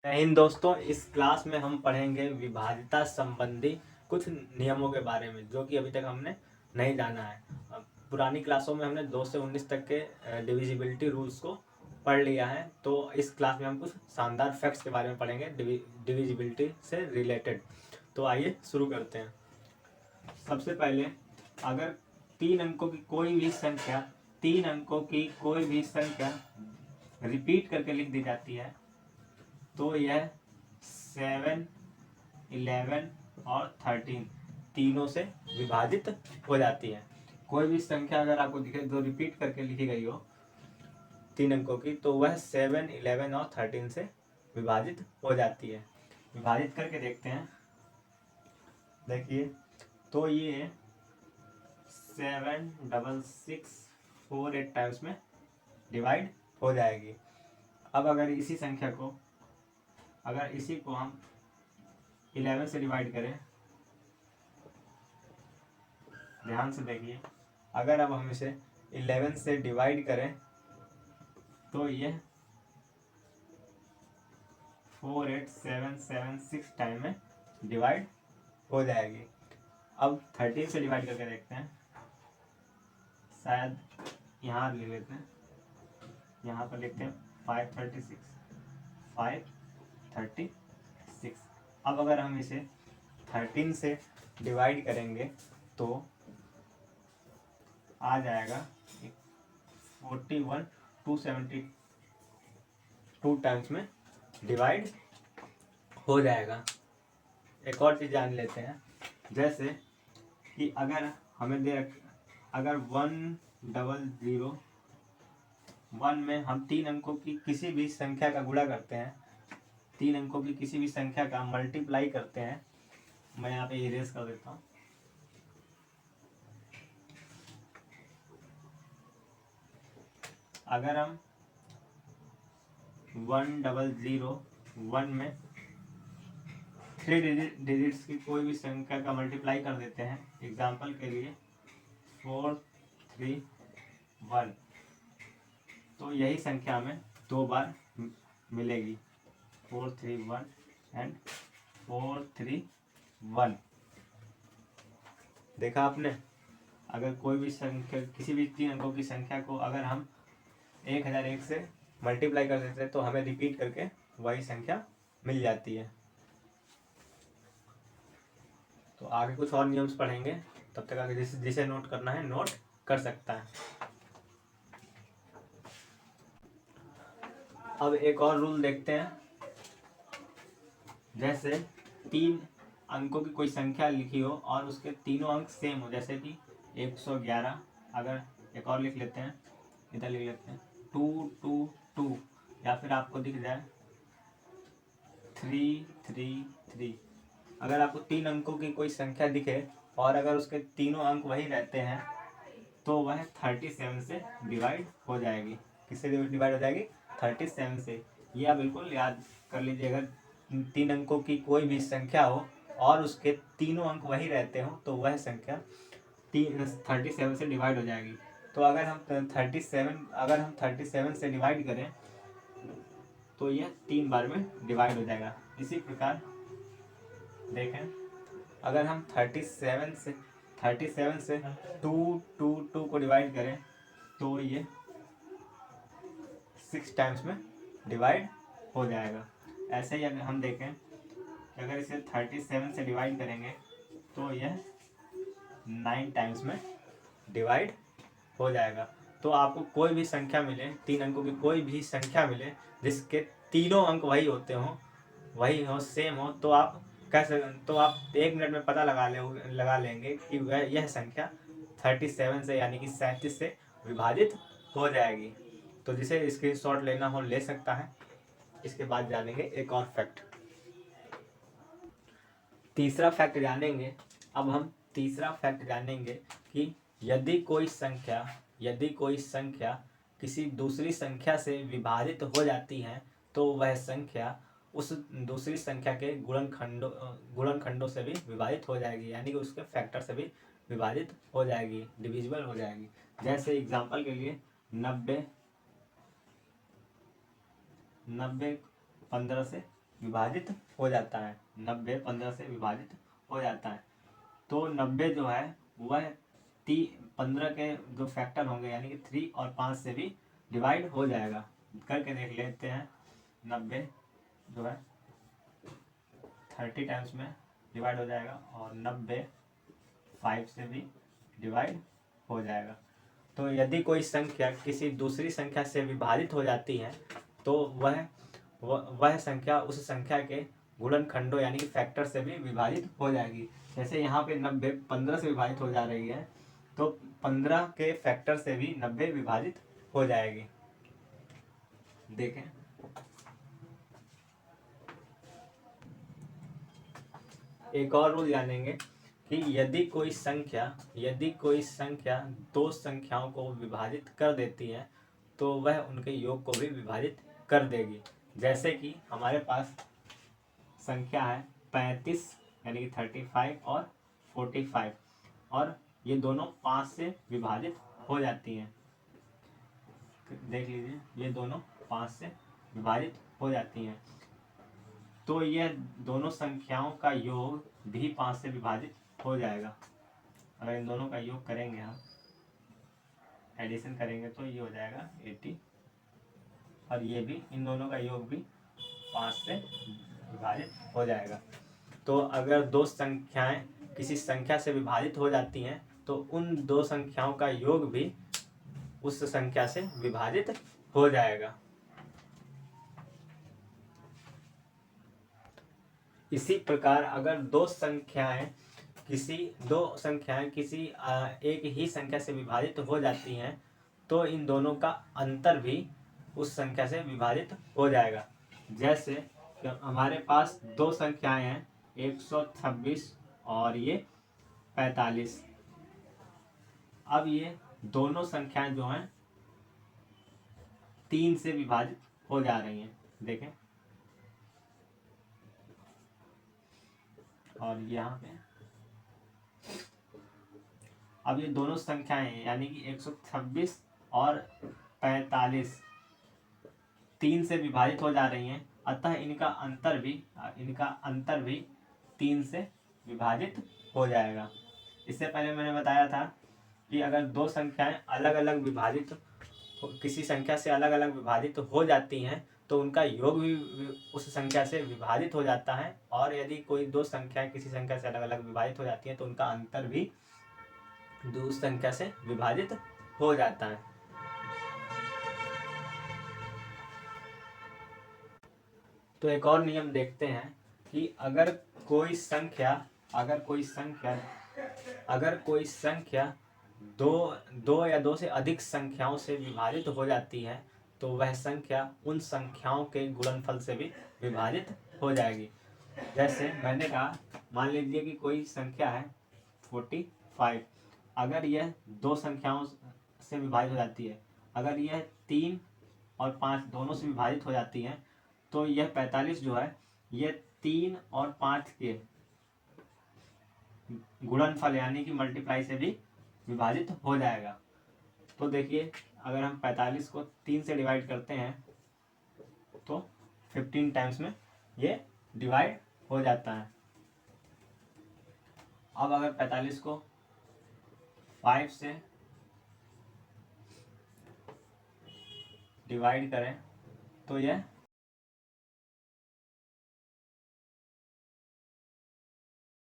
जय हिंद दोस्तों। इस क्लास में हम पढ़ेंगे विभाज्यता संबंधी कुछ नियमों के बारे में जो कि अभी तक हमने नहीं जाना है। पुरानी क्लासों में हमने 2 से 19 तक के डिविजिबिलिटी रूल्स को पढ़ लिया है, तो इस क्लास में हम कुछ शानदार फैक्ट्स के बारे में पढ़ेंगे डिविजिबिलिटी से रिलेटेड। तो आइए शुरू करते हैं। सबसे पहले, अगर 3 अंकों की कोई भी संख्या रिपीट करके लिख दी जाती है तो यह 7, 11 और 13 तीनों से विभाजित हो जाती है। कोई भी संख्या अगर आपको दिखे जो रिपीट करके लिखी गई हो 3 अंकों की, तो वह 7, 11 और 13 से विभाजित हो जाती है। विभाजित करके देखते हैं। देखिए, तो ये 76648 टाइम्स में डिवाइड हो जाएगी। अब अगर इसी को हम 11 से डिवाइड करें, ध्यान से देखिए, अगर अब हम इसे 11 से डिवाइड करें तो ये 48776 टाइम में डिवाइड हो जाएगी। अब 13 से डिवाइड करके देखते हैं। शायद यहाँ लिख लेते हैं, यहाँ पर लिखते हैं 536। अब अगर हम इसे 13 से डिवाइड करेंगे तो आ जाएगा 41272 टाइम्स में डिवाइड हो जाएगा। एक और चीज़ जान लेते हैं, जैसे कि अगर 100 में हम 3 अंकों की किसी भी संख्या का गुणा करते हैं, 3 अंकों की किसी भी संख्या का मल्टीप्लाई करते हैं। मैं यहाँ पे इरेज कर देता हूँ। अगर हम 1001 में 3 डिजिट्स की कोई भी संख्या का मल्टीप्लाई कर देते हैं, एग्जाम्पल के लिए 431, तो यही संख्या हमें 2 बार मिलेगी, 431 एंड 431। देखा आपने, अगर कोई भी संख्या, किसी भी 3 अंकों की संख्या को अगर हम 1001 से मल्टीप्लाई कर देते हैं तो हमें रिपीट करके वही संख्या मिल जाती है। तो आगे कुछ और नियम्स पढ़ेंगे, तब तक आगे जिसे नोट करना है नोट कर सकता है। अब एक और रूल देखते हैं। जैसे 3 अंकों की कोई संख्या लिखी हो और उसके तीनों अंक सेम हो, जैसे कि 111। अगर एक और लिख लेते हैं, इधर लिख लेते हैं 222, या फिर आपको दिख जाए 333। अगर आपको 3 अंकों की कोई संख्या दिखे और अगर उसके तीनों अंक वही रहते हैं तो वह 37 से डिवाइड हो जाएगी। किससे डिवाइड हो जाएगी? 37 से। यह आप बिल्कुल याद कर लीजिए। अगर 3 अंकों की कोई भी संख्या हो और उसके तीनों अंक वही रहते हो तो वह संख्या 37 से डिवाइड हो जाएगी। तो अगर हम 37 से डिवाइड करें तो यह 3 बार में डिवाइड हो जाएगा। इसी प्रकार देखें, अगर हम 37 से 222 को डिवाइड करें तो ये 6 टाइम्स में डिवाइड हो जाएगा। ऐसे ही अगर हम देखें कि अगर इसे 37 से डिवाइड करेंगे तो यह 9 टाइम्स में डिवाइड हो जाएगा। तो आपको कोई भी संख्या मिले, 3 अंकों की कोई भी संख्या मिले जिसके तीनों अंक वही होते हों, वही हो, सेम हो, तो आप तो आप 1 मिनट में पता लगा लेंगे कि वह यह संख्या 37 से यानी कि 37 से विभाजित हो जाएगी। तो जिसे स्क्रीनशॉट लेना हो ले सकता है। इसके बाद जानेंगे एक और फैक्ट, तीसरा फैक्ट जानेंगे। अब हम तीसरा फैक्ट जानेंगे कि यदि कोई संख्या किसी दूसरी संख्या से विभाजित हो जाती है तो वह संख्या उस दूसरी संख्या के गुणनखंडों से भी विभाजित हो जाएगी, यानी कि उसके फैक्टर से भी विभाजित हो जाएगी, डिविजिबल हो जाएगी। जैसे एग्जांपल के लिए 90 15 से विभाजित हो जाता है, 90 15 से विभाजित हो जाता है। तो 90 जो है वह 15 के जो फैक्टर होंगे यानी कि 3 और 5 से भी डिवाइड हो जाएगा। करके देख लेते हैं। 90 जो है 30 टाइम्स में डिवाइड हो जाएगा और 90 5 से भी डिवाइड हो जाएगा। तो यदि कोई संख्या किसी दूसरी संख्या से विभाजित हो जाती है तो वह संख्या उस संख्या के गुणनखंडों यानी कि फैक्टर से भी विभाजित हो जाएगी। जैसे यहाँ पे 90 15 से विभाजित हो जा रही है तो 15 के फैक्टर से भी 90 विभाजित हो जाएगी। देखें, एक और रूल जानेंगे कि यदि कोई संख्या दो संख्याओं को विभाजित कर देती है तो वह उनके योग को भी विभाजित कर देगी। जैसे कि हमारे पास संख्या है 35 यानी कि 35 और 45 और ये दोनों 5 से विभाजित हो जाती हैं। देख लीजिए, ये दोनों 5 से विभाजित हो जाती हैं तो यह दोनों संख्याओं का योग भी 5 से विभाजित हो जाएगा। अगर इन दोनों का योग करेंगे, हम एडिशन करेंगे तो ये हो जाएगा 80 और ये भी, इन दोनों का योग भी 5 से विभाजित हो जाएगा। तो अगर दो संख्याएं किसी संख्या से विभाजित हो जाती हैं तो उन दो संख्याओं का योग भी उस संख्या से विभाजित हो जाएगा। इसी प्रकार अगर दो संख्याएं किसी एक ही संख्या से विभाजित हो जाती हैं तो इन दोनों का अंतर भी उस संख्या से विभाजित हो जाएगा। जैसे हमारे पास दो संख्याएं हैं 126 और ये 45। अब ये दोनों संख्याएं जो हैं 3 से विभाजित हो जा रही हैं। देखें, और यहाँ पे अब ये दोनों संख्याएं हैं यानी कि 126 और 45 3 से विभाजित हो जा रही हैं, अतः इनका अंतर भी 3 से विभाजित हो जाएगा। इससे पहले मैंने बताया था कि अगर दो संख्याएं अलग अलग विभाजित किसी संख्या से अलग अलग विभाजित हो जाती हैं तो उनका योग भी उस संख्या से विभाजित हो जाता है और यदि कोई दो संख्याएं किसी संख्या से अलग अलग विभाजित हो जाती हैं तो उनका अंतर भी उस संख्या से विभाजित हो जाता है। तो एक और नियम देखते हैं कि अगर कोई संख्या दो या दो से अधिक संख्याओं से विभाजित हो जाती है तो वह संख्या उन संख्याओं के गुणनफल से भी विभाजित हो जाएगी। जैसे मैंने कहा, मान लीजिए कि कोई संख्या है 45, अगर यह दो संख्याओं से विभाजित हो जाती है, अगर यह 3 और 5 दोनों से विभाजित हो जाती है तो यह 45 जो है यह 3 और 5 के गुणनफल यानी कि मल्टीप्लाई से भी विभाजित हो जाएगा। तो देखिए, अगर हम 45 को 3 से डिवाइड करते हैं तो 15 टाइम्स में ये डिवाइड हो जाता है। अब अगर 45 को 5 से डिवाइड करें तो यह